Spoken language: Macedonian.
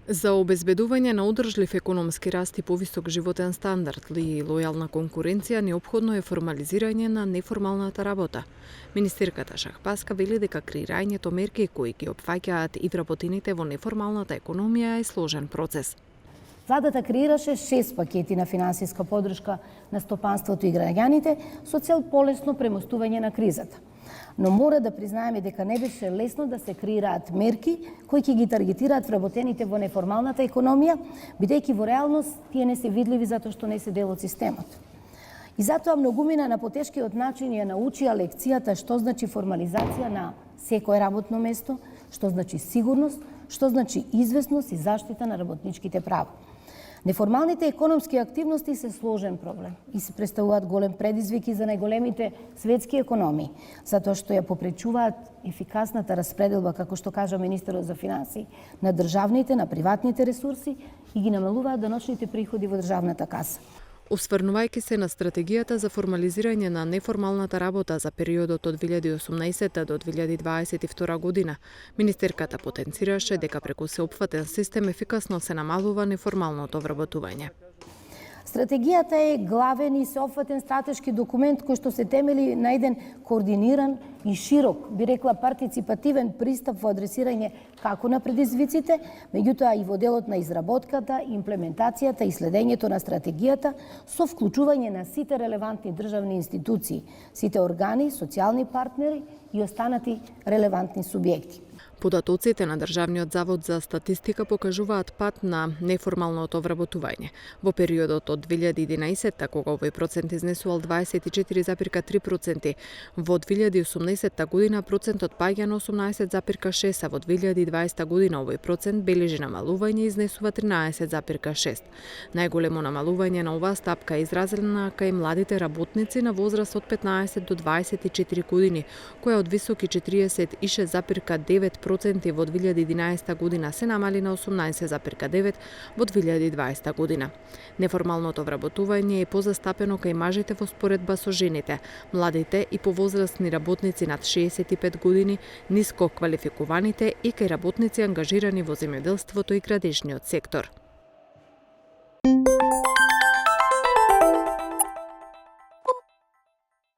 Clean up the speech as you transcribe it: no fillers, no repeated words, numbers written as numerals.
За обезбедување на одржлив економски раст и повисок животен стандард и лојална конкуренција неопходно е формализирање на неформалната работа. Министерката Шахпаска вели дека креирањето мерки кои ги опфаќаат и вработените во неформалната економија е сложен процес. Владата креираше 6 пакети на финансиска подршка на стопанството и граѓаните со цел полесно премостување на кризата. Но мора да признаеме дека не беше лесно да се креираат мерки кои ќе ги таргетираат вработените во неформалната економија, бидејќи во реалност тие не се видливи затоа што не се дел од системот. И затоа многумина на потешкиот начин ја научија лекцијата што значи формализација на секое работно место, што значи сигурност, што значи известност и заштита на работничките права. Неформалните економски активности се сложен проблем и се представуваат голем предизвик и за најголемите светски економии, затоа што ја попречуваат ефикасната распределба, како што кажа министерот за финансии, на државните, на приватните ресурси и ги намалуваат даночните приходи во државната каса. Осврнувајќи се на стратегијата за формализирање на неформалната работа за периодот од 2018 до 2022 година, министерката потенцираше дека преку сеопфатен систем ефикасно се намалува неформалното вработување. Стратегијата е главен и сеопфатен стратешки документ кој што се темели на еден координиран и широк, би рекла партиципативен пристап во адресирање како на предизвиците, меѓутоа и во делот на изработката, имплементацијата и следењето на стратегијата со вклучување на сите релевантни државни институции, сите органи, социјални партнери и останати релевантни субјекти. Податоците на Државниот завод за статистика покажуваат пат на неформалното вработување. Во периодот од 2011 кога овој процент изнесувал 24,3%, во 2018 година процентот паѓа на 18,6%, а во 2020 година овој процент бележи намалување и изнесува 13,6%. Најголемо намалување на оваа стапка е изразена кај младите работници на возраст од 15 до 24 години, која од високи 46,9% во 2011 година се намали на 18,9% во 2020 година. Неформалното вработување е позастапено кај мажите во споредба со жените, младите и повозрастни работници над 65 години, ниско квалификуваните и кај работници ангажирани во земјоделството и градежниот сектор.